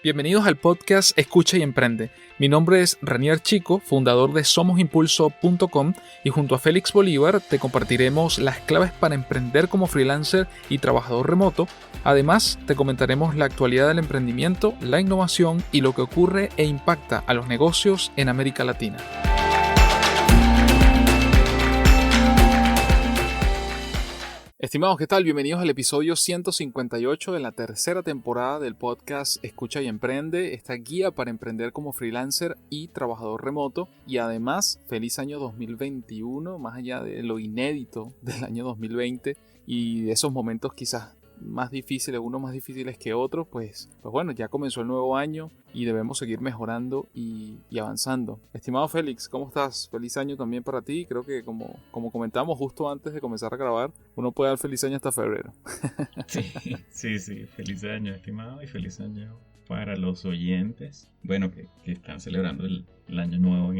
Bienvenidos al podcast Escucha y Emprende. Mi nombre es Ranier Chico, fundador de somosimpulso.com, y junto a Félix Bolívar te compartiremos las claves para emprender como freelancer y trabajador remoto. Además, te comentaremos la actualidad del emprendimiento, la innovación y lo que ocurre e impacta a los negocios en América Latina. Estimados, ¿qué tal? Bienvenidos al episodio 158 de la tercera temporada del podcast Escucha y Emprende, esta guía para emprender como freelancer y trabajador remoto. Y además, feliz año 2021, más allá de lo inédito del año 2020 y de esos momentos quizás más difíciles, unos más difíciles que otros, pues bueno, ya comenzó el nuevo año y debemos seguir mejorando y avanzando. Estimado Félix, ¿cómo estás? Feliz año también para ti. Creo que como comentamos justo antes de comenzar a grabar, uno puede dar feliz año hasta febrero. Sí, feliz año, estimado, y feliz año para los oyentes, bueno, que están celebrando el año nuevo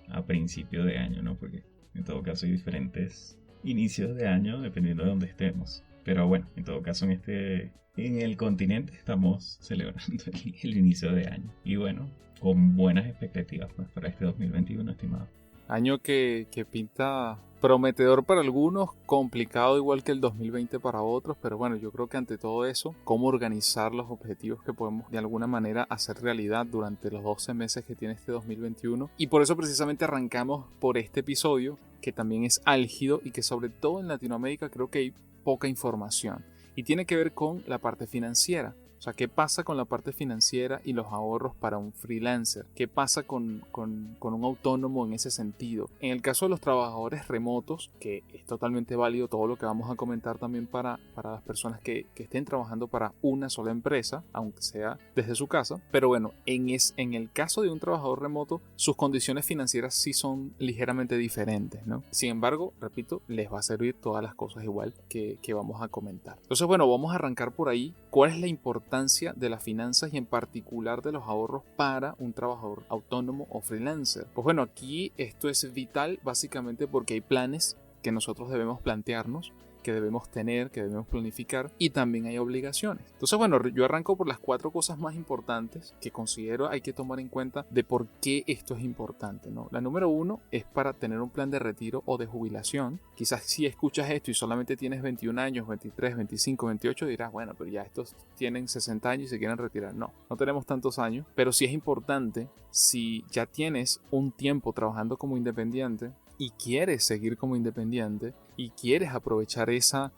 a principio de año, ¿no? Porque en todo caso hay diferentes inicios de año dependiendo de dónde estemos. Pero bueno, en todo caso en el continente estamos celebrando el inicio de año. Y bueno, con buenas expectativas pues, para este 2021, estimado. Año que pinta prometedor para algunos, complicado igual que el 2020 para otros, pero bueno, yo creo que ante todo eso, cómo organizar los objetivos que podemos de alguna manera hacer realidad durante los 12 meses que tiene este 2021. Y por eso precisamente arrancamos por este episodio, que también es álgido y que sobre todo en Latinoamérica creo que hay poca información. Y tiene que ver con la parte financiera. O sea, ¿qué pasa con la parte financiera y los ahorros para un freelancer? ¿Qué pasa con un autónomo en ese sentido? En el caso de los trabajadores remotos, que es totalmente válido todo lo que vamos a comentar también para las personas que estén trabajando para una sola empresa, aunque sea desde su casa. Pero bueno, en el caso de un trabajador remoto, sus condiciones financieras sí son ligeramente diferentes, ¿no? Sin embargo, repito, les va a servir todas las cosas igual que vamos a comentar. Entonces, bueno, vamos a arrancar por ahí. ¿Cuál es la importancia de las finanzas y en particular de los ahorros para un trabajador autónomo o freelancer? Pues bueno, aquí esto es vital básicamente porque hay planes que nosotros debemos plantearnos, que debemos tener, que debemos planificar, y también hay obligaciones. Entonces, bueno, yo arranco por las 4 cosas más importantes que considero hay que tomar en cuenta de por qué esto es importante, ¿no? La número 1 es para tener un plan de retiro o de jubilación. Quizás si escuchas esto y solamente tienes 21 años, 23, 25, 28, dirás, bueno, pero ya estos tienen 60 años y se quieren retirar. No tenemos tantos años, pero sí es importante, si ya tienes un tiempo trabajando como independiente y quieres seguir como independiente y quieres aprovechar esas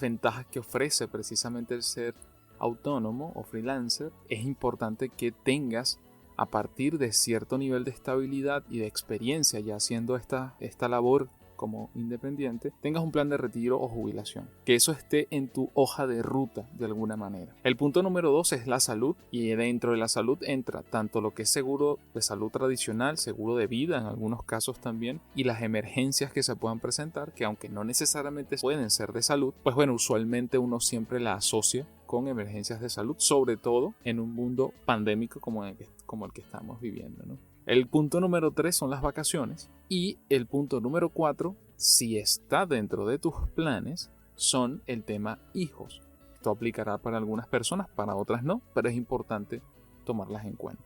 ventajas que ofrece precisamente el ser autónomo o freelancer, es importante que tengas, a partir de cierto nivel de estabilidad y de experiencia ya haciendo esta labor como independiente, tengas un plan de retiro o jubilación, que eso esté en tu hoja de ruta de alguna manera. El punto número 2 es la salud, y dentro de la salud entra tanto lo que es seguro de salud tradicional, seguro de vida en algunos casos también, y las emergencias que se puedan presentar, que aunque no necesariamente pueden ser de salud, pues bueno, usualmente uno siempre la asocia con emergencias de salud, sobre todo en un mundo pandémico como el que estamos viviendo, ¿no? El punto número 3 son las vacaciones, y el punto número 4, si está dentro de tus planes, son el tema hijos. Esto aplicará para algunas personas, para otras no, pero es importante tomarlas en cuenta.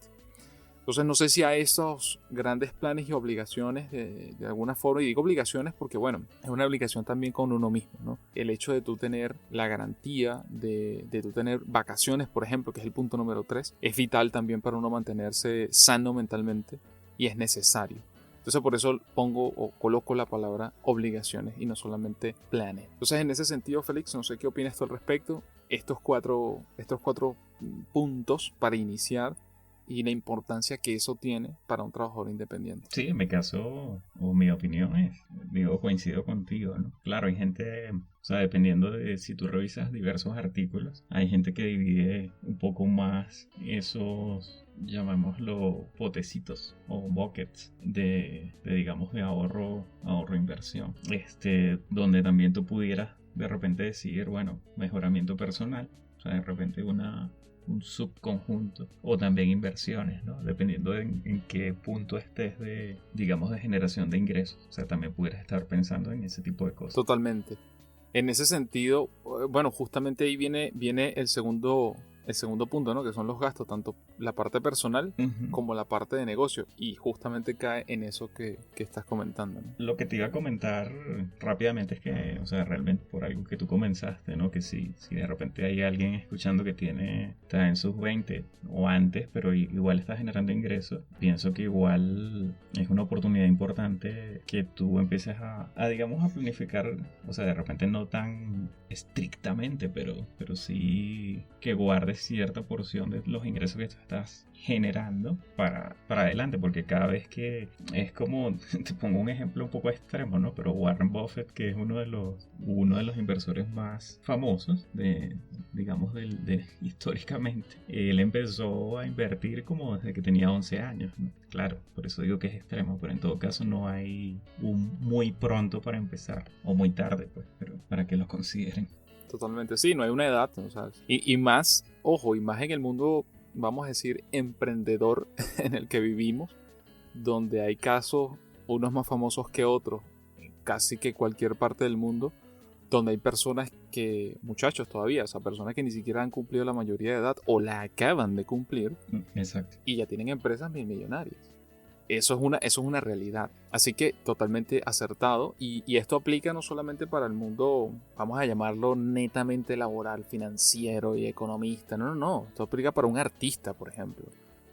Entonces no sé si a esos grandes planes y obligaciones de alguna forma, y digo obligaciones porque bueno, es una obligación también con uno mismo, ¿no? El hecho de tú tener la garantía de tú tener vacaciones, por ejemplo, que es el punto número 3, es vital también para uno mantenerse sano mentalmente y es necesario. Entonces por eso pongo o coloco la palabra obligaciones y no solamente planes. Entonces en ese sentido, Félix, no sé qué opinas tú al respecto. Estos cuatro puntos para iniciar y la importancia que eso tiene para un trabajador independiente. Sí, en mi caso, o mi opinión coincido contigo, ¿no? Claro, hay gente, o sea, dependiendo de si tú revisas diversos artículos, hay gente que divide un poco más esos, llamémoslo, potecitos o buckets digamos, de ahorro inversión, donde también tú pudieras de repente decir, bueno, mejoramiento personal, o sea, de repente un subconjunto, o también inversiones, ¿no? Dependiendo en qué punto estés de generación de ingresos. O sea, también pudieras estar pensando en ese tipo de cosas. Totalmente. En ese sentido, bueno, justamente ahí viene el segundo el segundo punto, ¿no? Que son los gastos, tanto la parte personal como la parte de negocio. Y justamente cae en eso que estás comentando, ¿no? Lo que te iba a comentar rápidamente es que, o sea, realmente por algo que tú comenzaste, ¿no? Que si de repente hay alguien escuchando que está en sus 20 o antes, pero igual está generando ingresos, pienso que igual es una oportunidad importante que tú empieces digamos, a planificar, o sea, de repente no tan estrictamente, pero sí que guardes cierta porción de los ingresos que tú estás generando para adelante, porque cada vez que es como, te pongo un ejemplo un poco extremo, ¿no? Pero Warren Buffett, que es uno de los inversores más famosos digamos, históricamente, él empezó a invertir como desde que tenía 11 años, ¿no? Claro, por eso digo que es extremo, pero en todo caso no hay un muy pronto para empezar, o muy tarde, pues, pero para que lo consideren. Totalmente, sí, no hay una edad, ¿no? ¿Sabes? Y más, ojo, y más en el mundo, vamos a decir, emprendedor en el que vivimos, donde hay casos, unos más famosos que otros, en casi que cualquier parte del mundo, donde hay personas que, muchachos todavía, o sea, personas que ni siquiera han cumplido la mayoría de edad o la acaban de cumplir. Exacto. Y ya tienen empresas millonarias. Eso es una realidad. Así que totalmente acertado. Y esto aplica no solamente para el mundo, vamos a llamarlo netamente laboral, financiero y economista. No. Esto aplica para un artista, por ejemplo.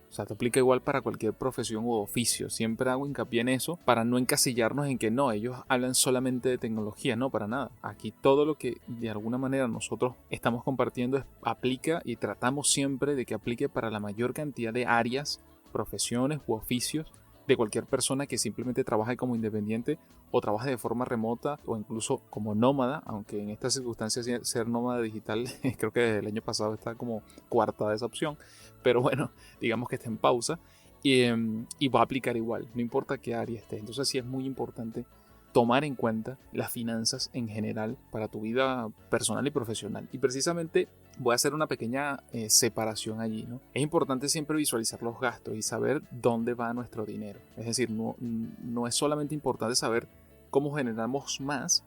O sea, esto aplica igual para cualquier profesión u oficio. Siempre hago hincapié en eso para no encasillarnos en que no, ellos hablan solamente de tecnología. No, para nada. Aquí todo lo que de alguna manera nosotros estamos compartiendo aplica y tratamos siempre de que aplique para la mayor cantidad de áreas, profesiones u oficios de cualquier persona que simplemente trabaje como independiente o trabaje de forma remota o incluso como nómada, aunque en estas circunstancias ser nómada digital creo que desde el año pasado está como coartada esa opción, pero bueno, digamos que está en pausa y va a aplicar igual, no importa qué área esté. Entonces sí es muy importante tomar en cuenta las finanzas en general para tu vida personal y profesional. Y precisamente voy a hacer una pequeña separación allí, ¿no? Es importante siempre visualizar los gastos y saber dónde va nuestro dinero. Es decir, no es solamente importante saber cómo generamos más,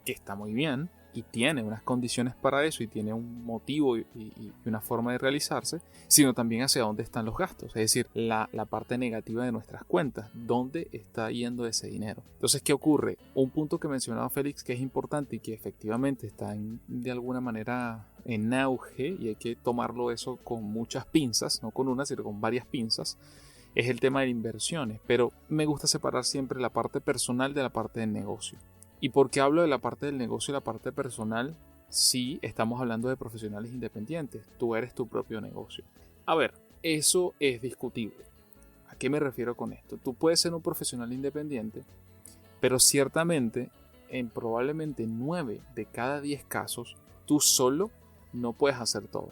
que está muy bien y tiene unas condiciones para eso y tiene un motivo y una forma de realizarse, sino también hacia dónde están los gastos, es decir, la parte negativa de nuestras cuentas, dónde está yendo ese dinero. Entonces, ¿qué ocurre? Un punto que mencionaba Félix que es importante y que efectivamente está de alguna manera en auge y hay que tomarlo eso con muchas pinzas, no con una, sino con varias pinzas, es el tema de inversiones, pero me gusta separar siempre la parte personal de la parte del negocio. ¿Y por qué hablo de la parte del negocio y la parte personal? Si estamos hablando de profesionales independientes, tú eres tu propio negocio. A ver, eso es discutible. ¿A qué me refiero con esto? Tú puedes ser un profesional independiente, pero ciertamente en probablemente 9 de cada 10 casos, tú solo no puedes hacer todo.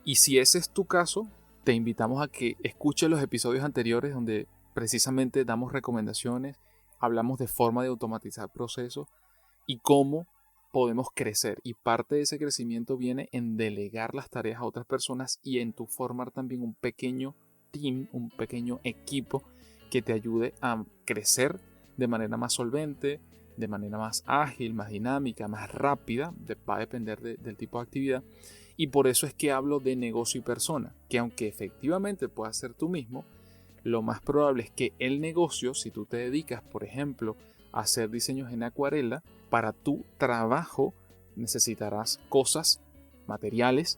Y si ese es tu caso, te invitamos a que escuches los episodios anteriores donde precisamente damos recomendaciones, hablamos de forma de automatizar procesos y cómo podemos crecer. Y parte de ese crecimiento viene en delegar las tareas a otras personas y en tu formar también un pequeño team, un pequeño equipo que te ayude a crecer de manera más solvente, de manera más ágil, más dinámica, más rápida. Va a depender del tipo de actividad. Y por eso es que hablo de negocio y persona, que aunque efectivamente puedas ser tú mismo, lo más probable es que el negocio, si tú te dedicas, por ejemplo, a hacer diseños en acuarela, para tu trabajo necesitarás cosas, materiales,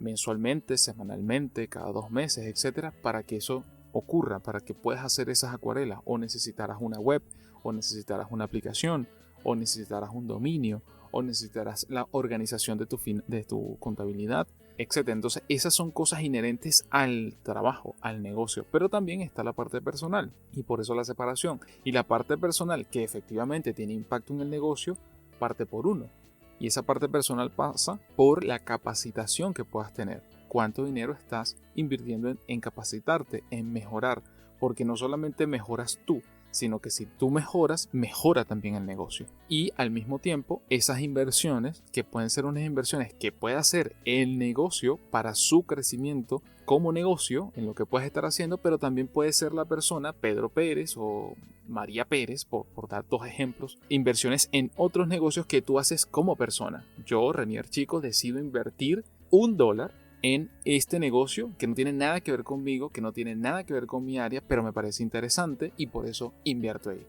mensualmente, semanalmente, cada 2 meses, etcétera, para que eso ocurra, para que puedas hacer esas acuarelas. O necesitarás una web, o necesitarás una aplicación, o necesitarás un dominio, o necesitarás la organización de tu contabilidad, etc. Entonces esas son cosas inherentes al trabajo, al negocio, pero también está la parte personal y por eso la separación. Y la parte personal que efectivamente tiene impacto en el negocio parte por uno, y esa parte personal pasa por la capacitación que puedas tener. ¿Cuánto dinero estás invirtiendo en capacitarte, en mejorar? Porque no solamente mejoras tú, sino que si tú mejoras, mejora también el negocio. Y al mismo tiempo, esas inversiones, que pueden ser unas inversiones que puede hacer el negocio para su crecimiento como negocio, en lo que puedes estar haciendo, pero también puede ser la persona, Pedro Pérez o María Pérez, por dar 2 ejemplos, inversiones en otros negocios que tú haces como persona. Yo, Renier Chico, decido invertir $1 en este negocio que no tiene nada que ver conmigo, que no tiene nada que ver con mi área, pero me parece interesante y por eso invierto ahí.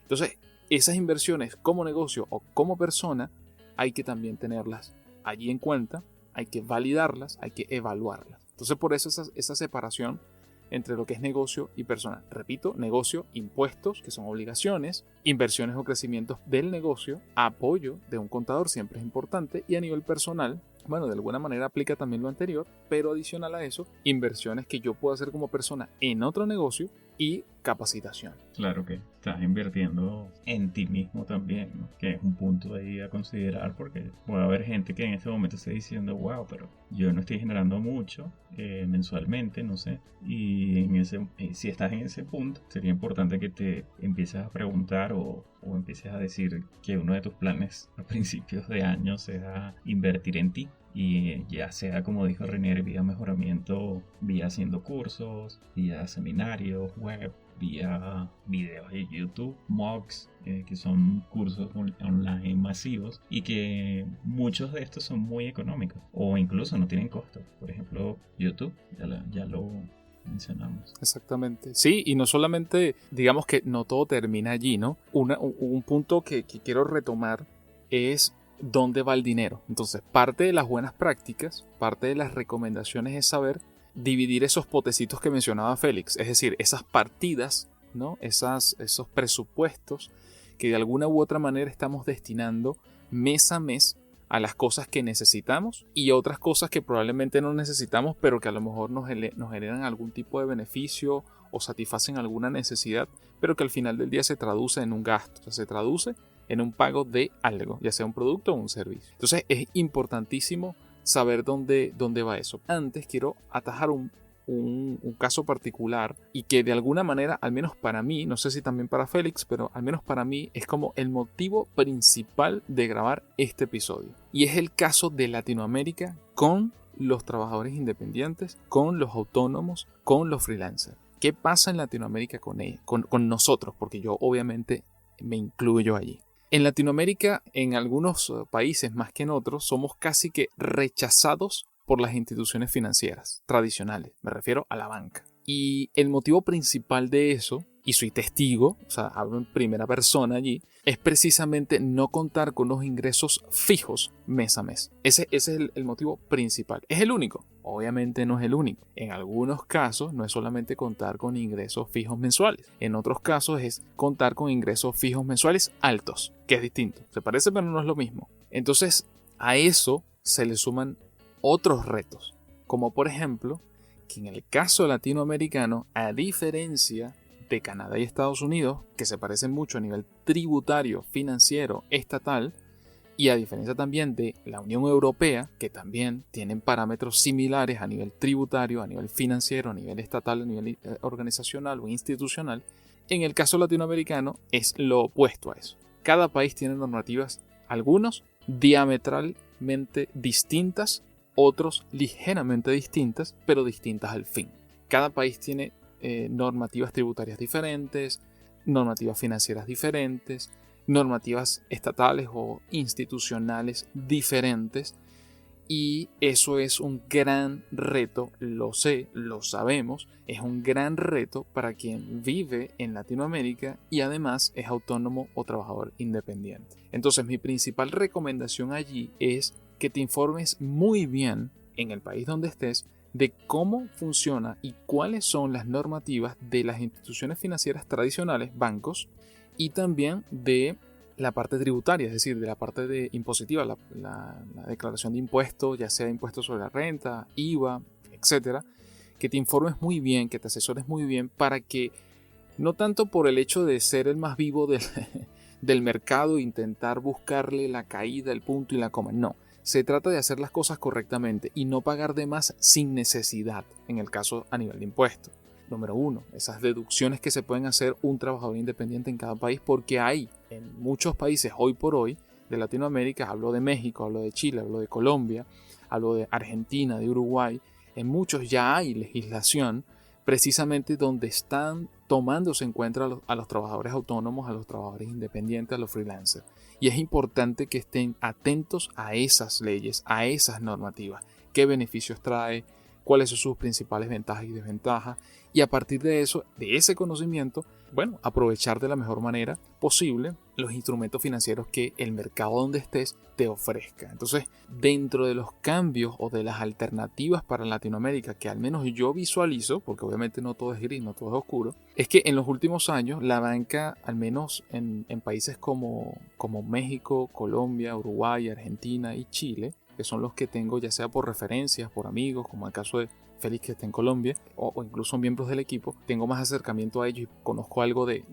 Entonces, esas inversiones como negocio o como persona hay que también tenerlas allí en cuenta, hay que validarlas, hay que evaluarlas. Entonces, por eso esa separación entre lo que es negocio y persona. Repito, negocio, impuestos, que son obligaciones, inversiones o crecimientos del negocio, apoyo de un contador siempre es importante, y a nivel personal, bueno, de alguna manera aplica también lo anterior, pero adicional a eso, inversiones que yo puedo hacer como persona en otro negocio y capacitación. Claro que estás invirtiendo en ti mismo también, ¿no? Que es un punto ahí a considerar, porque puede haber gente que en este momento esté diciendo, wow, pero yo no estoy generando mucho mensualmente, no sé. Y si estás en ese punto, sería importante que te empieces a preguntar o empieces a decir que uno de tus planes a principios de año sea invertir en ti. Y ya sea, como dijo René, vía mejoramiento, vía haciendo cursos, vía seminarios web, vía videos de YouTube, MOOCs, que son cursos online masivos y que muchos de estos son muy económicos o incluso no tienen costo. Por ejemplo, YouTube, ya lo mencionamos. Exactamente. Sí, y no solamente, digamos que no todo termina allí, ¿no? Un punto que quiero retomar es dónde va el dinero. Entonces, parte de las buenas prácticas, parte de las recomendaciones es saber dividir esos potecitos que mencionaba Félix, es decir, esas partidas, ¿no? Esos presupuestos que de alguna u otra manera estamos destinando mes a mes a las cosas que necesitamos y otras cosas que probablemente no necesitamos, pero que a lo mejor nos generan algún tipo de beneficio o satisfacen alguna necesidad, pero que al final del día se traduce en un gasto, o sea, se traduce en un pago de algo, ya sea un producto o un servicio. Entonces es importantísimo saber dónde va eso. Antes quiero atajar un caso particular y que de alguna manera, al menos para mí, no sé si también para Félix, pero al menos para mí es como el motivo principal de grabar este episodio. Y es el caso de Latinoamérica con los trabajadores independientes, con los autónomos, con los freelancers. ¿Qué pasa en Latinoamérica con nosotros? Porque yo obviamente me incluyo allí. En Latinoamérica, en algunos países más que en otros, somos casi que rechazados por las instituciones financieras tradicionales. Me refiero a la banca. Y el motivo principal de eso, y soy testigo, o sea, hablo en primera persona allí, es precisamente no contar con los ingresos fijos mes a mes. Ese es el motivo principal. ¿Es el único? Obviamente no es el único. En algunos casos no es solamente contar con ingresos fijos mensuales. En otros casos es contar con ingresos fijos mensuales altos, que es distinto. Se parece pero no es lo mismo. Entonces a eso se le suman otros retos, como por ejemplo que en el caso latinoamericano, a diferencia de Canadá y Estados Unidos, que se parecen mucho a nivel tributario, financiero, estatal, y a diferencia también de la Unión Europea, que también tienen parámetros similares a nivel tributario, a nivel financiero, a nivel estatal, a nivel organizacional o institucional, en el caso latinoamericano es lo opuesto a eso. Cada país tiene normativas, algunos diametralmente distintas, otros ligeramente distintas, pero distintas al fin. Cada país tiene normativas tributarias diferentes, normativas financieras diferentes, normativas estatales o institucionales diferentes, y eso es un gran reto, lo sé, lo sabemos, es un gran reto para quien vive en Latinoamérica y además es autónomo o trabajador independiente. Entonces mi principal recomendación allí es que te informes muy bien en el país donde estés de cómo funciona y cuáles son las normativas de las instituciones financieras tradicionales, bancos, y también de la parte tributaria, es decir, de la parte impositiva, la declaración de impuestos, ya sea impuestos sobre la renta, IVA, etcétera, que te informes muy bien, que te asesores muy bien para que, no tanto por el hecho de ser el más vivo del mercado e intentar buscarle la caída, el punto y la coma, no. Se trata de hacer las cosas correctamente y no pagar de más sin necesidad, en el caso a nivel de impuestos. Número 1, esas deducciones que se pueden hacer un trabajador independiente en cada país, porque hay en muchos países hoy por hoy de Latinoamérica, hablo de México, hablo de Chile, hablo de Colombia, hablo de Argentina, de Uruguay, en muchos ya hay legislación precisamente donde están tomándose en cuenta a los trabajadores autónomos, a los trabajadores independientes, a los freelancers. Y es importante que estén atentos a esas leyes, a esas normativas, qué beneficios trae, cuáles son sus principales ventajas y desventajas, y a partir de eso, de ese conocimiento, bueno, aprovechar de la mejor manera posible los instrumentos financieros que el mercado donde estés te ofrezca. Entonces, dentro de los cambios o de las alternativas para Latinoamérica que al menos yo visualizo, porque obviamente no todo es gris, no todo es oscuro, es que en los últimos años la banca, al menos en países como México, Colombia, Uruguay, Argentina y Chile, que son los que tengo ya sea por referencias, por amigos, como el caso de Félix que está en Colombia, o incluso miembros del equipo, tengo más acercamiento a ellos y conozco algo de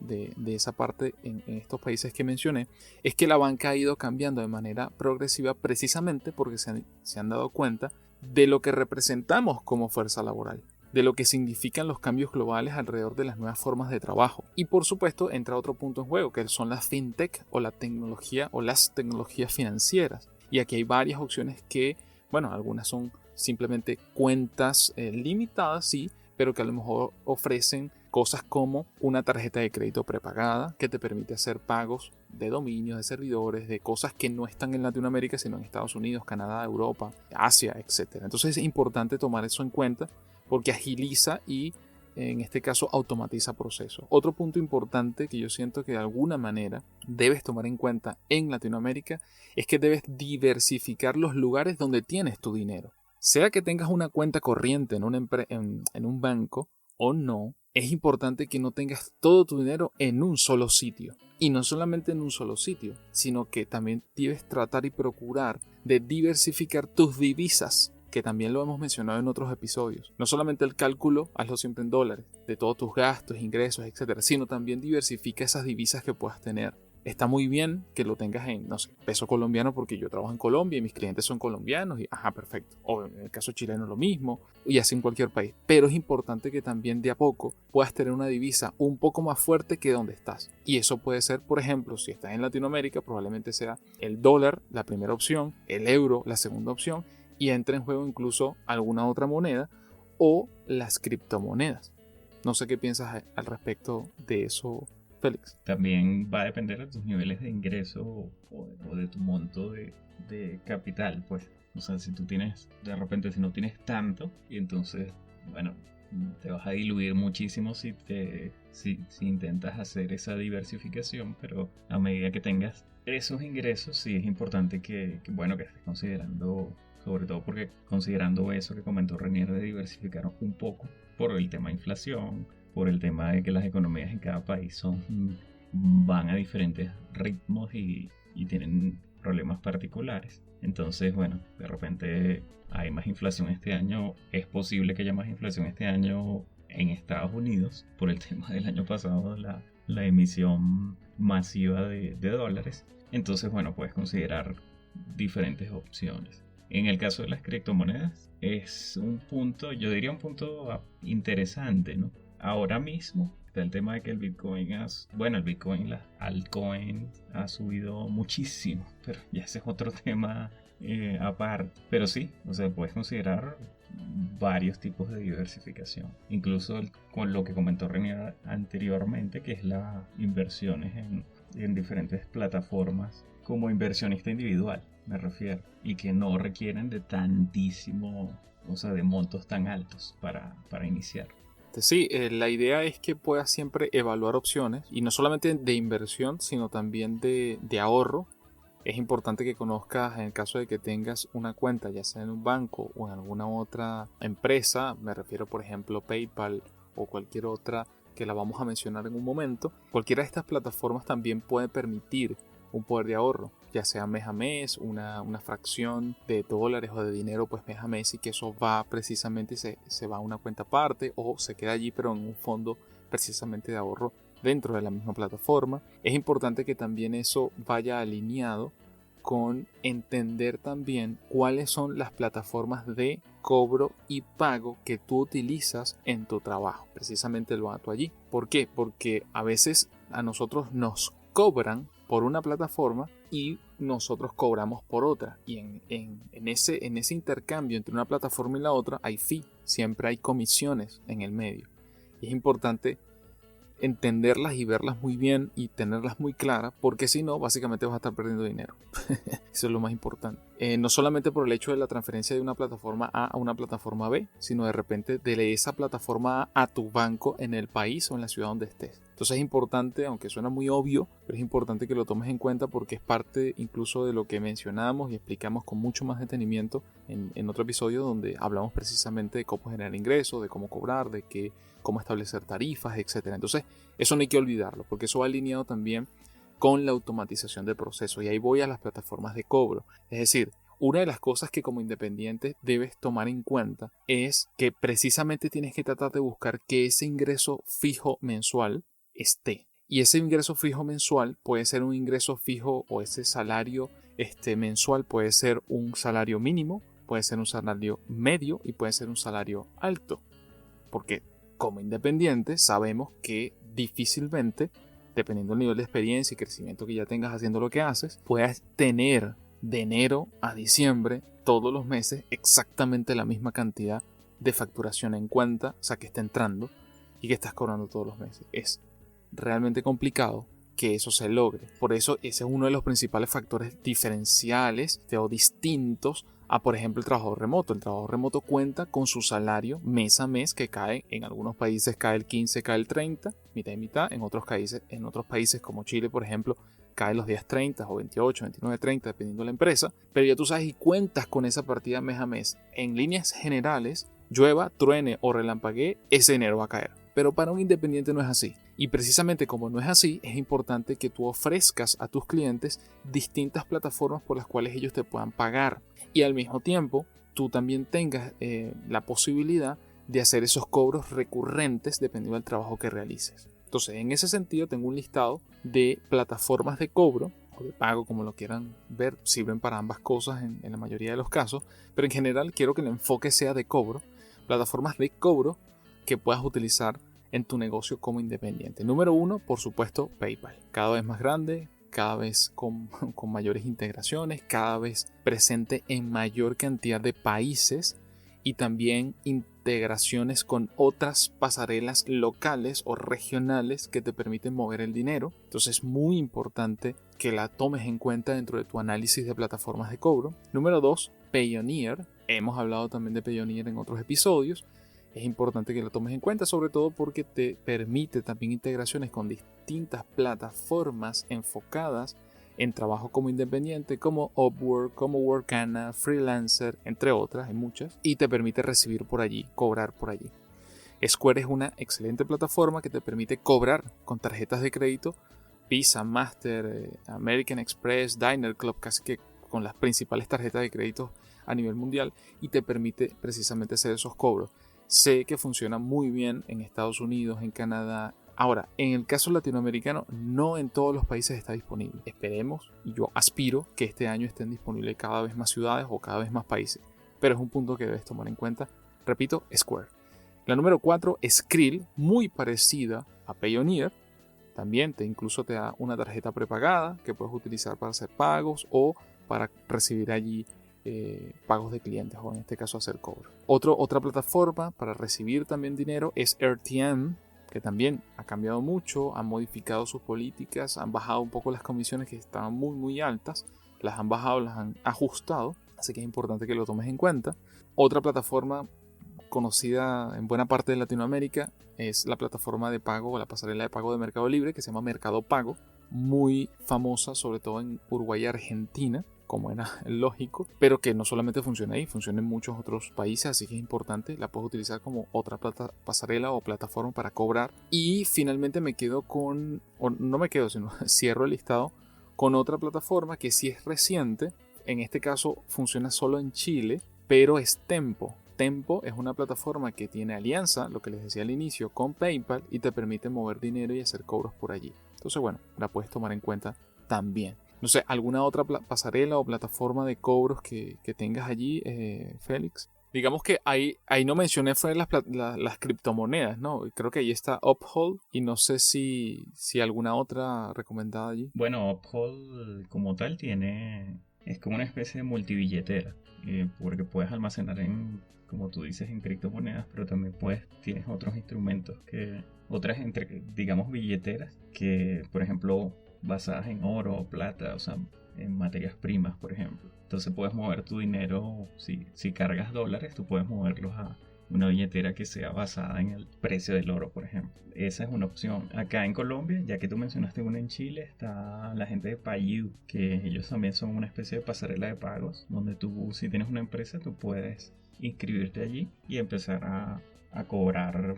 esa parte en estos países que mencioné, es que la banca ha ido cambiando de manera progresiva precisamente porque se han dado cuenta de lo que representamos como fuerza laboral, de lo que significan los cambios globales alrededor de las nuevas formas de trabajo. Y por supuesto entra otro punto en juego, que son las fintech o la tecnología o las tecnologías financieras. Y aquí hay varias opciones que, bueno, algunas son simplemente cuentas limitadas, sí, pero que a lo mejor ofrecen cosas como una tarjeta de crédito prepagada que te permite hacer pagos de dominios, de servidores, de cosas que no están en Latinoamérica, sino en Estados Unidos, Canadá, Europa, Asia, etc. Entonces es importante tomar eso en cuenta porque agiliza y en este caso automatiza procesos. Otro punto importante que yo siento que de alguna manera debes tomar en cuenta en Latinoamérica es que debes diversificar los lugares donde tienes tu dinero. Sea que tengas una cuenta corriente en un banco o no, es importante que no tengas todo tu dinero en un solo sitio. Y no solamente en un solo sitio, sino que también debes tratar y procurar de diversificar tus divisas, que también lo hemos mencionado en otros episodios. No solamente el cálculo, hazlo siempre en dólares, de todos tus gastos, ingresos, etc., sino también diversifica esas divisas que puedas tener. Está muy bien que lo tengas en, no sé, peso colombiano porque yo trabajo en Colombia y mis clientes son colombianos y, ajá, perfecto. O en el caso chileno lo mismo y así en cualquier país. Pero es importante que también de a poco puedas tener una divisa un poco más fuerte que donde estás. Y eso puede ser, por ejemplo, si estás en Latinoamérica, probablemente sea el dólar la primera opción, el euro la segunda opción y entra en juego incluso alguna otra moneda o las criptomonedas. No sé qué piensas al respecto de eso, Félix. También va a depender de tus niveles de ingreso o de tu monto de capital, pues. O sea, si tú tienes, de repente, si no tienes tanto, y entonces, bueno, te vas a diluir muchísimo si intentas hacer esa diversificación, pero a medida que tengas esos ingresos, sí es importante bueno, que estés considerando, sobre todo porque considerando eso que comentó Renier de diversificar un poco por el tema de inflación, por el tema de que las economías en cada país van a diferentes ritmos y tienen problemas particulares. Entonces, bueno, de repente hay más inflación este año. Es posible que haya más inflación este año en Estados Unidos por el tema del año pasado, la emisión masiva de dólares. Entonces, bueno, puedes considerar diferentes opciones. En el caso de las criptomonedas, es un punto, yo diría un punto interesante, ¿no? Ahora mismo está el tema de que el Bitcoin las altcoins ha subido muchísimo, pero ya ese es otro tema aparte. Pero sí, o sea, puedes considerar varios tipos de diversificación. Incluso con lo que comentó René anteriormente, que es las inversiones en diferentes plataformas como inversionista individual, me refiero, y que no requieren de tantísimo, o sea, de montos tan altos para iniciar. Sí, la idea es que puedas siempre evaluar opciones y no solamente de inversión, sino también de ahorro. Es importante que conozcas, en el caso de que tengas una cuenta, ya sea en un banco o en alguna otra empresa, me refiero por ejemplo PayPal o cualquier otra que la vamos a mencionar en un momento, cualquiera de estas plataformas también puede permitir un poder de ahorro, ya sea mes a mes, una fracción de dólares o de dinero pues mes a mes, y que eso va precisamente, se va a una cuenta aparte o se queda allí pero en un fondo precisamente de ahorro dentro de la misma plataforma. Es importante que también eso vaya alineado con entender también cuáles son las plataformas de cobro y pago que tú utilizas en tu trabajo. Precisamente lo ato allí. ¿Por qué? Porque a veces a nosotros nos cobran por una plataforma y nosotros cobramos por otra, y en ese intercambio entre una plataforma y la otra hay fee, siempre hay comisiones en el medio, y es importante entenderlas y verlas muy bien y tenerlas muy claras, porque si no, básicamente vas a estar perdiendo dinero. Eso es lo más importante. no solamente por el hecho de la transferencia de una plataforma A a una plataforma B, sino de repente de esa plataforma A tu banco en el país o en la ciudad donde estés. Entonces es importante, aunque suena muy obvio, pero es importante que lo tomes en cuenta porque es parte incluso de lo que mencionamos y explicamos con mucho más detenimiento en otro episodio donde hablamos precisamente de cómo generar ingresos, de cómo cobrar, de cómo establecer tarifas, etc. Entonces eso no hay que olvidarlo porque eso va alineado también con la automatización del proceso. Y ahí voy a las plataformas de cobro. Es decir, una de las cosas que como independiente debes tomar en cuenta es que precisamente tienes que tratar de buscar que ese ingreso fijo mensual esté. Y ese ingreso fijo mensual puede ser un ingreso fijo o ese salario mensual puede ser un salario mínimo, puede ser un salario medio y puede ser un salario alto. Porque como independiente sabemos que difícilmente, dependiendo del nivel de experiencia y crecimiento que ya tengas haciendo lo que haces, puedas tener de enero a diciembre todos los meses exactamente la misma cantidad de facturación en cuenta, o sea que está entrando y que estás cobrando todos los meses. Es realmente complicado que eso se logre. Por eso ese es uno de los principales factores diferenciales o distintos a, por ejemplo, el trabajo remoto. El trabajo remoto cuenta con su salario mes a mes que cae, en algunos países cae el 15, cae el 30, mitad y mitad, en otros países como Chile, por ejemplo, cae los días 30 o 28, 29, 30, dependiendo de la empresa, pero ya tú sabes y cuentas con esa partida mes a mes. En líneas generales, llueva, truene o relampaguee, ese dinero va a caer. Pero para un independiente no es así. Y precisamente como no es así, es importante que tú ofrezcas a tus clientes distintas plataformas por las cuales ellos te puedan pagar. Y al mismo tiempo, tú también tengas la posibilidad de hacer esos cobros recurrentes dependiendo del trabajo que realices. Entonces, en ese sentido, tengo un listado de plataformas de cobro o de pago, como lo quieran ver, sirven para ambas cosas en la mayoría de los casos, pero en general quiero que el enfoque sea de cobro, plataformas de cobro que puedas utilizar en tu negocio como independiente. Número 1, por supuesto, PayPal. Cada vez más grande, cada vez con mayores integraciones, cada vez presente en mayor cantidad de países y también integraciones con otras pasarelas locales o regionales que te permiten mover el dinero. Entonces es muy importante que la tomes en cuenta dentro de tu análisis de plataformas de cobro. Número 2, Payoneer. Hemos hablado también de Payoneer en otros episodios. Es importante que lo tomes en cuenta, sobre todo porque te permite también integraciones con distintas plataformas enfocadas en trabajo como independiente, como Upwork, como Workana, Freelancer, entre otras, hay muchas, y te permite recibir por allí, cobrar por allí. Square es una excelente plataforma que te permite cobrar con tarjetas de crédito, Visa, Master, American Express, Diner Club, casi que con las principales tarjetas de crédito a nivel mundial, y te permite precisamente hacer esos cobros. Sé que funciona muy bien en Estados Unidos, en Canadá. Ahora, en el caso latinoamericano, no en todos los países está disponible. Esperemos, y yo aspiro que este año estén disponibles cada vez más ciudades o cada vez más países. Pero es un punto que debes tomar en cuenta. Repito, Square. La número 4, Skrill, muy parecida a Payoneer. También incluso te da una tarjeta prepagada que puedes utilizar para hacer pagos o para recibir allí pagos de clientes o en este caso hacer cobro. Otra plataforma para recibir también dinero es RTM, que también ha cambiado mucho, han modificado sus políticas, han bajado un poco las comisiones que estaban muy muy altas, las han bajado, las han ajustado, así que es importante que lo tomes en cuenta. Otra plataforma conocida en buena parte de Latinoamérica es la plataforma de pago o la pasarela de pago de Mercado Libre que se llama Mercado Pago, muy famosa sobre todo en Uruguay y Argentina, como era lógico, pero que no solamente funciona ahí, funciona en muchos otros países, así que es importante, la puedes utilizar como otra pasarela o plataforma para cobrar. Y finalmente me quedo con, o no me quedo, sino cierro el listado con otra plataforma que sí es reciente, en este caso funciona solo en Chile, pero es Tempo. Tempo es una plataforma que tiene alianza, lo que les decía al inicio, con PayPal y te permite mover dinero y hacer cobros por allí. Entonces, bueno, la puedes tomar en cuenta también. No sé, ¿alguna otra pasarela o plataforma de cobros que tengas allí, Félix? Digamos que ahí no mencioné fue las criptomonedas, ¿no? Creo que ahí está Uphold y no sé si alguna otra recomendada allí. Bueno, Uphold como tal es como una especie de multibilletera, porque puedes almacenar como tú dices, en criptomonedas, pero también tienes otros instrumentos otras digamos billeteras que, por ejemplo, basadas en oro o plata, o sea, en materias primas, por ejemplo. Entonces puedes mover tu dinero, si cargas dólares, tú puedes moverlos a una billetera que sea basada en el precio del oro, por ejemplo. Esa es una opción. Acá en Colombia, ya que tú mencionaste una en Chile, está la gente de Payu, que ellos también son una especie de pasarela de pagos, donde tú, si tienes una empresa, tú puedes inscribirte allí y empezar a cobrar,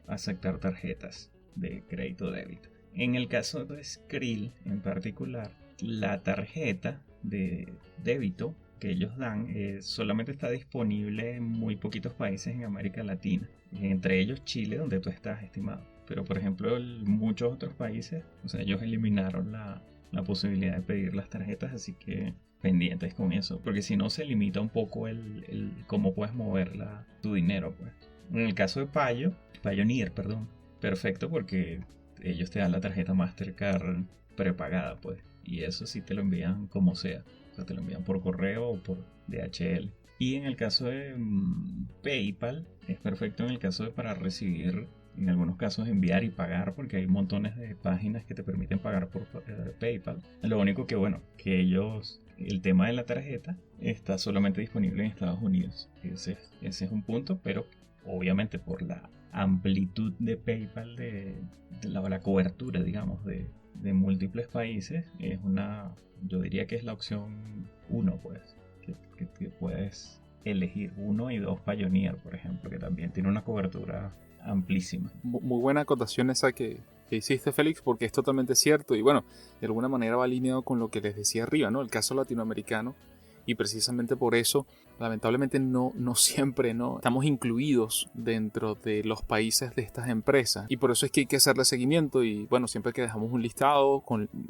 a aceptar tarjetas de crédito o débito. En el caso de Skrill en particular, la tarjeta de débito que ellos dan solamente está disponible en muy poquitos países en América Latina, entre ellos Chile, donde tú estás, estimado. Pero por ejemplo en muchos otros países, o sea, ellos eliminaron la posibilidad de pedir las tarjetas, así que pendientes con eso, porque si no se limita un poco el cómo puedes mover tu dinero, pues. En el caso de Payoneer, perdón, perfecto, porque ellos te dan la tarjeta Mastercard prepagada, pues, y eso sí te lo envían como sea. O sea, te lo envían por correo o por DHL. Y en el caso de PayPal, es perfecto en el caso de para recibir, en algunos casos enviar y pagar, porque hay montones de páginas que te permiten pagar por PayPal. Lo único que, bueno, que ellos, el tema de la tarjeta está solamente disponible en Estados Unidos. Ese es un punto, pero obviamente por la amplitud de PayPal, de la cobertura, digamos, de múltiples países, yo diría que es la opción 1, pues, que puedes elegir. 1 y 2 Payoneer, por ejemplo, que también tiene una cobertura amplísima. Muy buena acotación esa que hiciste, Félix, porque es totalmente cierto y bueno, de alguna manera va alineado con lo que les decía arriba, ¿no? El caso latinoamericano, y precisamente por eso lamentablemente no siempre estamos incluidos dentro de los países de estas empresas, y por eso es que hay que hacerle seguimiento. Y bueno, siempre que dejamos un listado,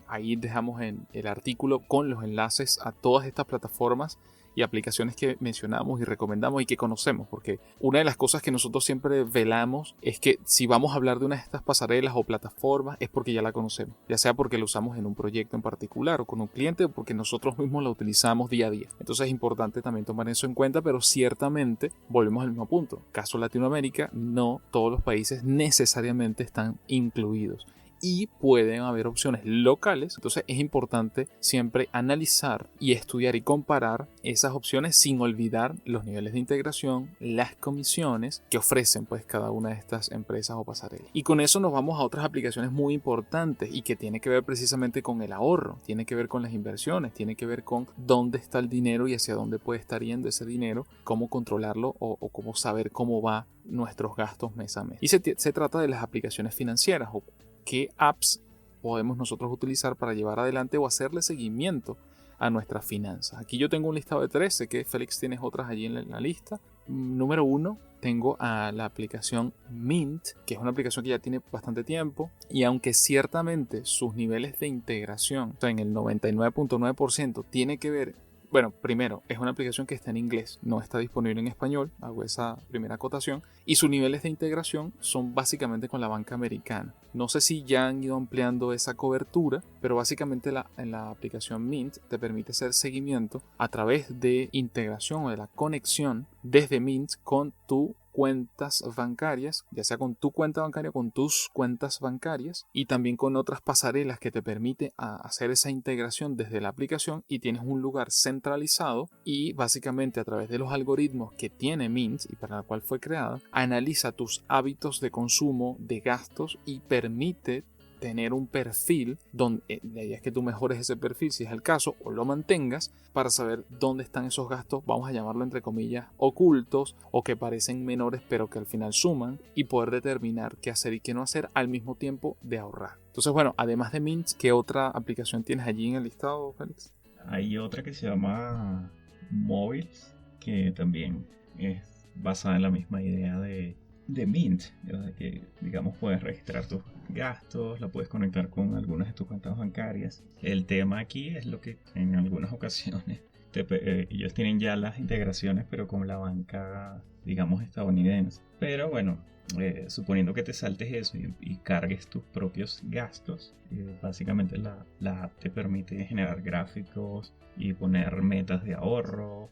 ahí dejamos en el artículo con los enlaces a todas estas plataformas y aplicaciones que mencionamos y recomendamos y que conocemos, porque una de las cosas que nosotros siempre velamos es que si vamos a hablar de una de estas pasarelas o plataformas es porque ya la conocemos, ya sea porque la usamos en un proyecto en particular o con un cliente, o porque nosotros mismos la utilizamos día a día. Entonces es importante también tomar eso en cuenta, pero ciertamente volvemos al mismo punto. Caso Latinoamérica, no todos los países necesariamente están incluidos y pueden haber opciones locales. Entonces es importante siempre analizar y estudiar y comparar esas opciones sin olvidar los niveles de integración, las comisiones que ofrecen pues cada una de estas empresas o pasarelas. Y con eso nos vamos a otras aplicaciones muy importantes y que tiene que ver precisamente con el ahorro, tiene que ver con las inversiones, tiene que ver con dónde está el dinero y hacia dónde puede estar yendo ese dinero, cómo controlarlo o cómo saber cómo va nuestros gastos mes a mes. Y se trata de las aplicaciones financieras, o qué apps podemos nosotros utilizar para llevar adelante o hacerle seguimiento a nuestras finanzas. Aquí yo tengo un listado de 3, sé que Félix tienes otras allí en la lista. Número 1, tengo a la aplicación Mint, que es una aplicación que ya tiene bastante tiempo, y aunque ciertamente sus niveles de integración, o sea, en el 99.9% tiene que ver. Bueno, primero, es una aplicación que está en inglés, no está disponible en español, hago esa primera acotación, y sus niveles de integración son básicamente con la banca americana. No sé si ya han ido ampliando esa cobertura, pero básicamente en la aplicación Mint te permite hacer seguimiento a través de integración o de la conexión desde Mint con tu cuentas bancarias, ya sea con tu cuenta bancaria, con tus cuentas bancarias, y también con otras pasarelas que te permite hacer esa integración desde la aplicación, y tienes un lugar centralizado y básicamente a través de los algoritmos que tiene Mint y para la cual fue creada, analiza tus hábitos de consumo, de gastos, y permite tener un perfil donde la idea es que tú mejores ese perfil si es el caso, o lo mantengas, para saber dónde están esos gastos, vamos a llamarlo entre comillas ocultos, o que parecen menores pero que al final suman, y poder determinar qué hacer y qué no hacer al mismo tiempo de ahorrar. Entonces bueno, además de Mint, ¿qué otra aplicación tienes allí en el listado, Félix? Hay otra que se llama Mobiles, que también es basada en la misma idea de Mint, que digamos puedes registrar tus gastos, la puedes conectar con algunas de tus cuentas bancarias. El tema aquí es lo que en algunas ocasiones ellos tienen ya las integraciones, pero con la banca, digamos, estadounidense. Pero bueno, suponiendo que te saltes eso y cargues tus propios gastos, básicamente la app te permite generar gráficos y poner metas de ahorro,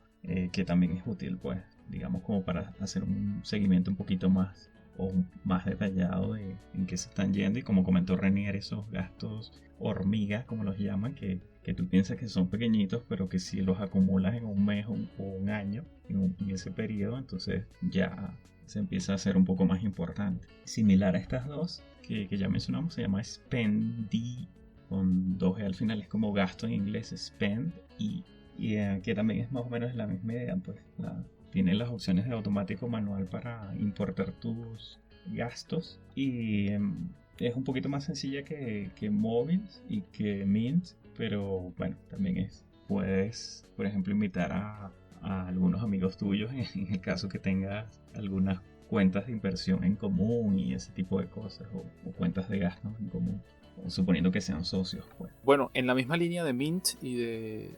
que también es útil, pues, digamos, como para hacer un seguimiento un poquito más o más detallado de en qué se están yendo, y como comentó Renier, esos gastos hormigas, como los llaman, que tú piensas que son pequeñitos, pero que si los acumulas en un mes o un año, en ese periodo, entonces ya se empieza a hacer un poco más importante. Similar a estas dos que ya mencionamos, se llama Spendi, con 2 E al final, es como gasto en inglés, spend, y que también es más o menos la misma idea, pues tiene las opciones de automático manual para importar tus gastos, y es un poquito más sencilla que Mobiles y que Mint, pero bueno, también puedes, por ejemplo, invitar a algunos amigos tuyos en el caso que tengas algunas cuentas de inversión en común y ese tipo de cosas, o cuentas de gastos en común, suponiendo que sean socios, pues. Bueno, en la misma línea de Mint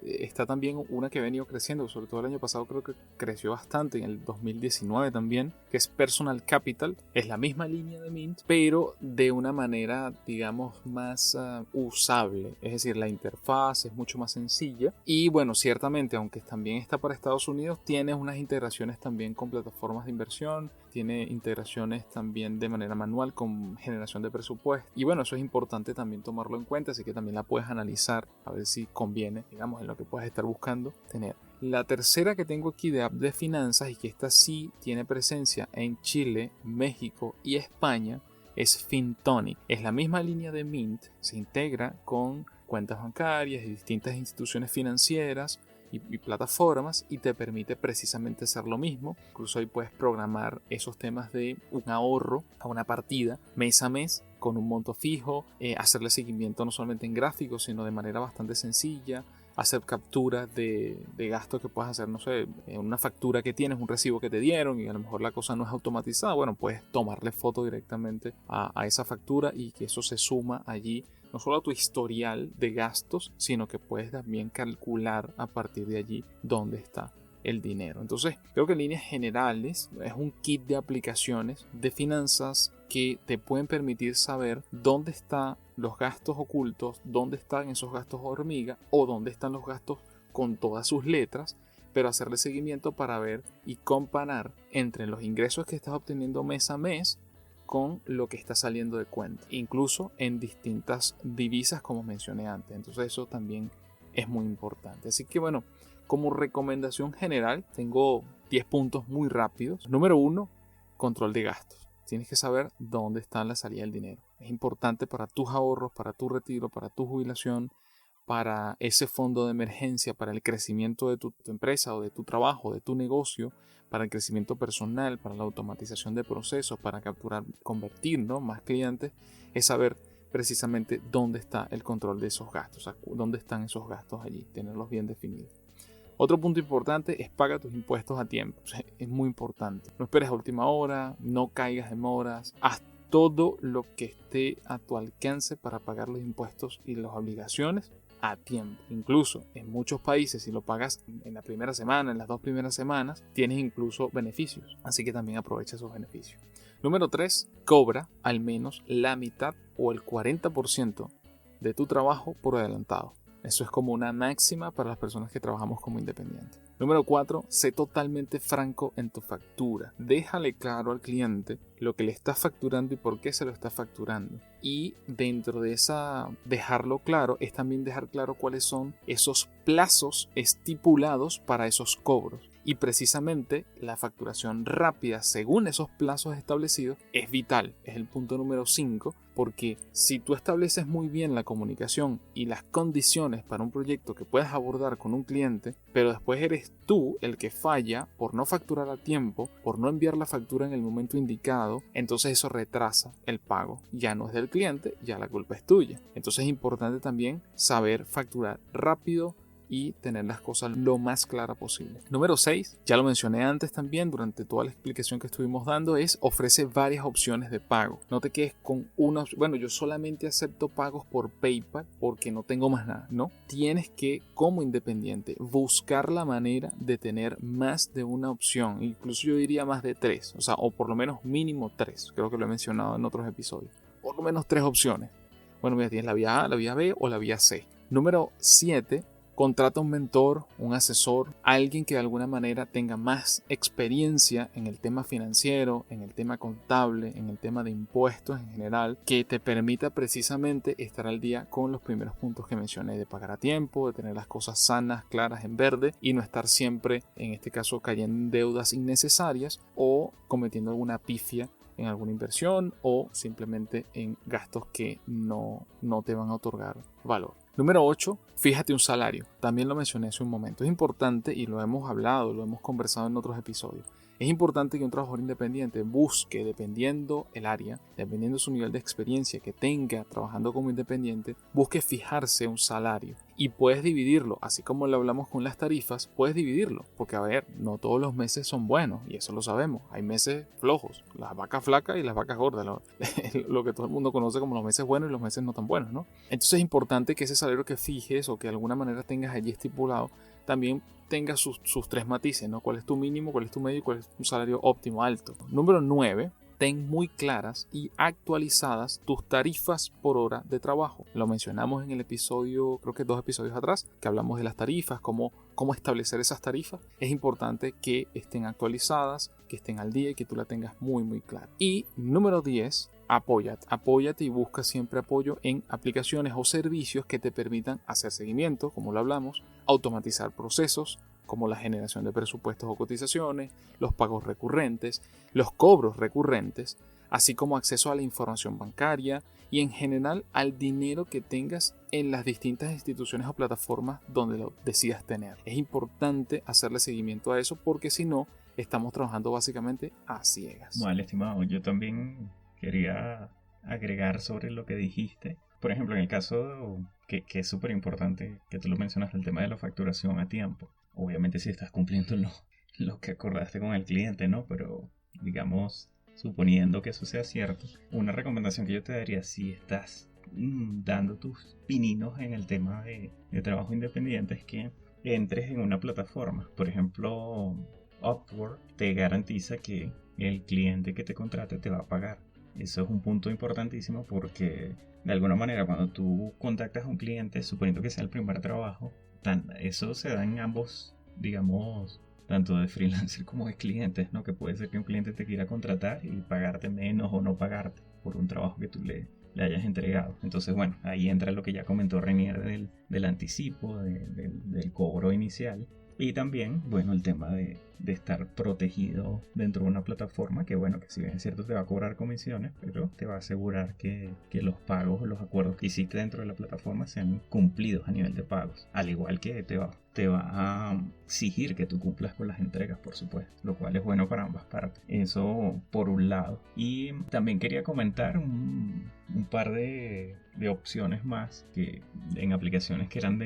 está también una que ha venido creciendo, sobre todo el año pasado creo que creció bastante, en el 2019 también, que es Personal Capital. Es la misma línea de Mint, pero de una manera, digamos, más usable. Es decir, la interfaz es mucho más sencilla y bueno, ciertamente, aunque también está para Estados Unidos, tiene unas integraciones también con plataformas de inversión, tiene integraciones también de manera manual con generación de presupuesto, y bueno, eso es importante también tomarlo en cuenta, así que también la puedes analizar a ver si conviene, digamos, en lo que puedes estar buscando tener. La tercera que tengo aquí de app de finanzas, y que esta sí tiene presencia en Chile, México y España, es FinTonic. Es la misma línea de Mint, se integra con cuentas bancarias y distintas instituciones financieras y plataformas, y te permite precisamente hacer lo mismo. Incluso ahí puedes programar esos temas de un ahorro a una partida mes a mes con un monto fijo, hacerle seguimiento no solamente en gráficos sino de manera bastante sencilla, hacer capturas de gastos que puedes hacer, no sé, en una factura que tienes, un recibo que te dieron y a lo mejor la cosa no es automatizada. Bueno, puedes tomarle foto directamente a esa factura y que eso se suma allí, no solo a tu historial de gastos, sino que puedes también calcular a partir de allí dónde está el dinero. Entonces, creo que en líneas generales es un kit de aplicaciones de finanzas que te pueden permitir saber dónde están los gastos ocultos, dónde están esos gastos hormiga o dónde están los gastos con todas sus letras, pero hacerle seguimiento para ver y comparar entre los ingresos que estás obteniendo mes a mes con lo que está saliendo de cuenta, incluso en distintas divisas como mencioné antes. Entonces eso también es muy importante. Así que bueno, como recomendación general tengo 10 puntos muy rápidos. Número 1, control de gastos. Tienes que saber dónde está la salida del dinero. Es importante para tus ahorros, para tu retiro, para tu jubilación, para ese fondo de emergencia, para el crecimiento de tu empresa o de tu trabajo, de tu negocio, para el crecimiento personal, para la automatización de procesos, para capturar, convertir, ¿no?, más clientes. Es saber precisamente dónde está el control de esos gastos, o sea, dónde están esos gastos allí, tenerlos bien definidos. Otro punto importante es paga tus impuestos a tiempo. O sea, es muy importante. No esperes a última hora, no caigas en moras, haz todo lo que esté a tu alcance para pagar los impuestos y las obligaciones a tiempo. Incluso en muchos países, si lo pagas en la primera semana, en las 2 primeras semanas, tienes incluso beneficios. Así que también aprovecha esos beneficios. Número 3, cobra al menos la mitad o el 40% de tu trabajo por adelantado. Eso es como una máxima para las personas que trabajamos como independientes. Número 4, sé totalmente franco en tu factura. Déjale claro al cliente lo que le estás facturando y por qué se lo está facturando. Y dentro de dejarlo claro es también dejar claro cuáles son esos plazos estipulados para esos cobros. Y precisamente la facturación rápida según esos plazos establecidos es vital. Es el punto número 5, porque si tú estableces muy bien la comunicación y las condiciones para un proyecto que puedas abordar con un cliente, pero después eres tú el que falla por no facturar a tiempo, por no enviar la factura en el momento indicado, entonces eso retrasa el pago. Ya no es del cliente, ya la culpa es tuya. Entonces es importante también saber facturar rápido y tener las cosas lo más claras posible. Número 6, ya lo mencioné antes también durante toda la explicación que estuvimos dando, es ofrece varias opciones de pago. No te quedes con una opción. Bueno, yo solamente acepto pagos por PayPal porque no tengo más nada. No, tienes que, como independiente, buscar la manera de tener más de una opción. Incluso yo diría más de 3, o sea, o por lo menos mínimo 3. Creo que lo he mencionado en otros episodios. Por lo menos 3 opciones. Bueno, mira, tienes la vía A, la vía B o la vía C. Número 7, Contrata un mentor, un asesor, alguien que de alguna manera tenga más experiencia en el tema financiero, en el tema contable, en el tema de impuestos en general, que te permita precisamente estar al día con los primeros puntos que mencioné, de pagar a tiempo, de tener las cosas sanas, claras, en verde y no estar siempre, en este caso, cayendo en deudas innecesarias o cometiendo alguna pifia en alguna inversión o simplemente en gastos que no te van a otorgar valor. Número 8, fíjate un salario. También lo mencioné hace un momento. Es importante, y lo hemos hablado, lo hemos conversado en otros episodios, es importante que un trabajador independiente busque, dependiendo el área, dependiendo su nivel de experiencia que tenga trabajando como independiente, busque fijarse un salario. Y puedes dividirlo, así como lo hablamos con las tarifas, puedes dividirlo. Porque, a ver, no todos los meses son buenos, y eso lo sabemos. Hay meses flojos, las vacas flacas y las vacas gordas, lo que todo el mundo conoce como los meses buenos y los meses no tan buenos, ¿no? Entonces es importante que ese salario que fijes o que de alguna manera tengas allí estipulado, también tenga sus 3 matices, ¿no? ¿Cuál es tu mínimo, cuál es tu medio y cuál es un salario óptimo alto? Número 9, ten muy claras y actualizadas tus tarifas por hora de trabajo. Lo mencionamos en el episodio, creo que 2 episodios atrás, que hablamos de las tarifas, cómo establecer esas tarifas. Es importante que estén actualizadas, que estén al día y que tú la tengas muy, muy clara. Y número 10, apóyate y busca siempre apoyo en aplicaciones o servicios que te permitan hacer seguimiento, como lo hablamos, automatizar procesos como la generación de presupuestos o cotizaciones, los pagos recurrentes, los cobros recurrentes, así como acceso a la información bancaria y en general al dinero que tengas en las distintas instituciones o plataformas donde lo decidas tener. Es importante hacerle seguimiento a eso porque si no, estamos trabajando básicamente a ciegas. Bueno, estimado, yo también quería agregar sobre lo que dijiste. Por ejemplo, en el caso que es súper importante, que tú lo mencionas, el tema de la facturación a tiempo. Obviamente si estás cumpliendo lo que acordaste con el cliente, ¿no? Pero, digamos, suponiendo que eso sea cierto, una recomendación que yo te daría si estás dando tus pininos en el tema de trabajo independiente es que entres en una plataforma. Por ejemplo, Upwork te garantiza que el cliente que te contrate te va a pagar. Eso es un punto importantísimo porque de alguna manera cuando tú contactas a un cliente, suponiendo que sea el primer trabajo, eso se da en ambos, digamos, tanto de freelancer como de clientes, ¿no? Que puede ser que un cliente te quiera contratar y pagarte menos o no pagarte por un trabajo que tú le hayas entregado. Entonces, bueno, ahí entra lo que ya comentó Renier del anticipo, del cobro inicial. Y también, bueno, el tema de estar protegido dentro de una plataforma que, bueno, que si bien es cierto te va a cobrar comisiones, pero te va a asegurar que los pagos o los acuerdos que hiciste dentro de la plataforma sean cumplidos a nivel de pagos. Al igual que te va a exigir que tú cumplas con las entregas, por supuesto, lo cual es bueno para ambas partes. Eso por un lado. Y también quería comentar un par de opciones más que en aplicaciones que eran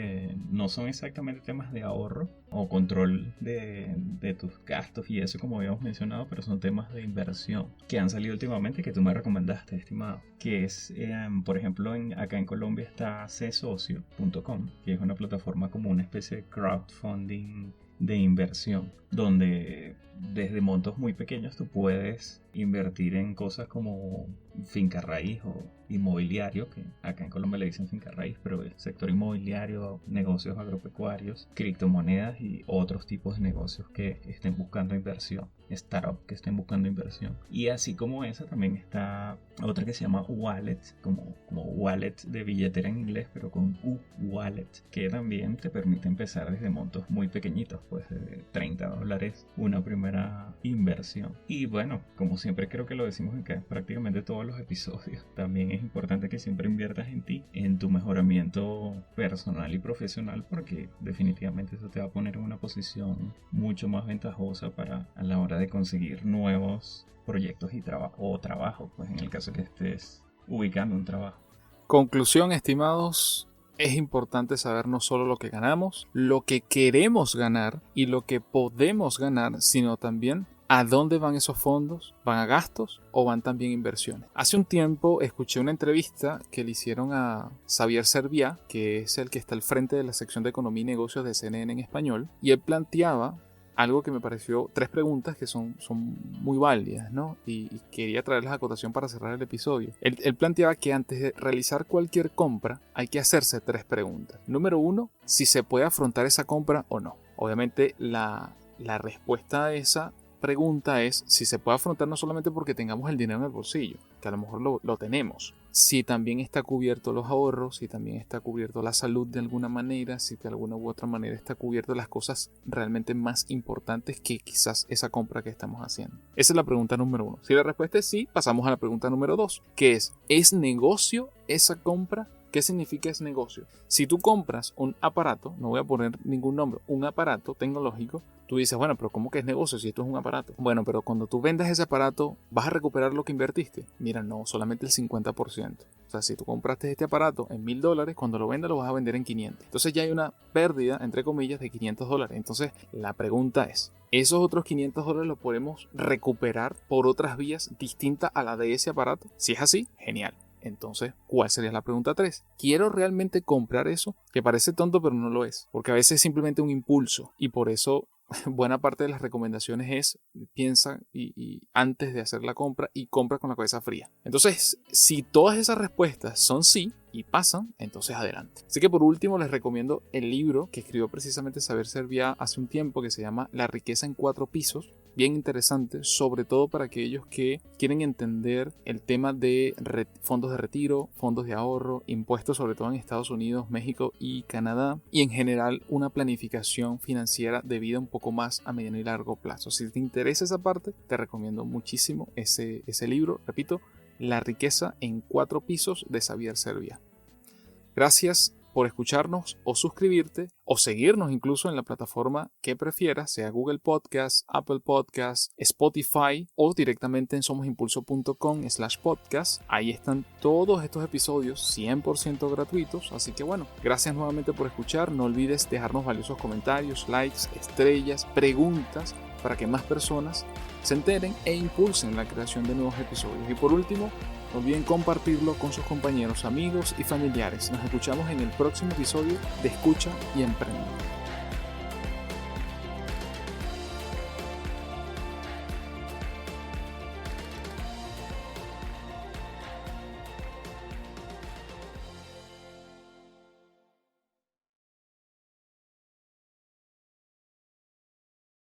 no son exactamente temas de ahorro o control de tus gastos y eso como habíamos mencionado, pero son temas de inversión que han salido últimamente que tú me recomendaste, estimado, que es por ejemplo acá en Colombia está csocio.com, que es una plataforma como una especie de crowdfunding de inversión, donde desde montos muy pequeños tú puedes invertir en cosas como finca raíz o inmobiliario, que acá en Colombia le dicen finca raíz, pero el sector inmobiliario, negocios agropecuarios, criptomonedas y otros tipos de negocios que estén buscando inversión, startups que estén buscando inversión. Y así como esa también está otra que se llama Wallet, como wallet de billetera en inglés, pero con U-Wallet, que también te permite empezar desde montos muy pequeñitos, pues de $30 una primera inversión. Y bueno, como siempre creo que lo decimos en prácticamente todos los episodios, también es importante que siempre inviertas en ti, en tu mejoramiento personal y profesional, porque definitivamente eso te va a poner en una posición mucho más ventajosa a la hora de conseguir nuevos proyectos y trabajo, pues en el caso que estés ubicando un trabajo. Conclusión, estimados, es importante saber no solo lo que ganamos, lo que queremos ganar y lo que podemos ganar, sino también ¿a dónde van esos fondos? ¿Van a gastos o van también a inversiones? Hace un tiempo escuché una entrevista que le hicieron a Xavier Serviá, que es el que está al frente de la sección de Economía y Negocios de CNN en español, y él planteaba algo que me pareció, 3 preguntas que son muy válidas, ¿no? Y quería traerles a acotación para cerrar el episodio. Él planteaba que antes de realizar cualquier compra hay que hacerse 3 preguntas. Número 1, si se puede afrontar esa compra o no. Obviamente la respuesta a esa pregunta es si se puede afrontar, no solamente porque tengamos el dinero en el bolsillo, que a lo mejor lo tenemos, si también está cubierto los ahorros, si también está cubierto la salud de alguna manera, si de alguna u otra manera está cubierto las cosas realmente más importantes que quizás esa compra que estamos haciendo. Esa es la pregunta número 1. Si la respuesta es sí, pasamos a la pregunta número 2, que ¿es negocio esa compra? ¿Qué significa es negocio? Si tú compras un aparato, no voy a poner ningún nombre, un aparato tecnológico, tú dices, bueno, pero ¿cómo que es negocio si esto es un aparato? Bueno, pero cuando tú vendas ese aparato, ¿vas a recuperar lo que invertiste? Mira, no, solamente el 50%. O sea, si tú compraste este aparato en $1,000, cuando lo vendas lo vas a vender en 500. Entonces ya hay una pérdida, entre comillas, de $500. Entonces la pregunta es, ¿esos otros $500 los podemos recuperar por otras vías distintas a la de ese aparato? Si es así, genial. Entonces, ¿cuál sería la pregunta 3? ¿Quiero realmente comprar eso? Que parece tonto, pero no lo es. Porque a veces es simplemente un impulso. Y por eso, buena parte de las recomendaciones es piensa y antes de hacer la compra y compra con la cabeza fría. Entonces, si todas esas respuestas son sí y pasan, entonces adelante. Así que por último les recomiendo el libro que escribió precisamente Xavier Serviá hace un tiempo, que se llama La riqueza en 4 pisos. Bien interesante, sobre todo para aquellos que quieren entender el tema de fondos de retiro, fondos de ahorro, impuestos sobre todo en Estados Unidos, México y Canadá, y en general una planificación financiera de vida un poco más a mediano y largo plazo. Si te interesa esa parte, te recomiendo muchísimo ese libro, repito, La riqueza en 4 pisos de Xavier Serviá. Gracias por escucharnos o suscribirte o seguirnos incluso en la plataforma que prefieras, sea Google Podcast, Apple Podcast, Spotify o directamente en somosimpulso.com/podcast. Ahí están todos estos episodios 100% gratuitos, así que bueno, gracias nuevamente por escuchar. No olvides dejarnos valiosos comentarios, likes, estrellas, preguntas para que más personas se enteren e impulsen la creación de nuevos episodios. Y por último, no olviden compartirlo con sus compañeros, amigos y familiares. Nos escuchamos en el próximo episodio de Escucha y Emprende.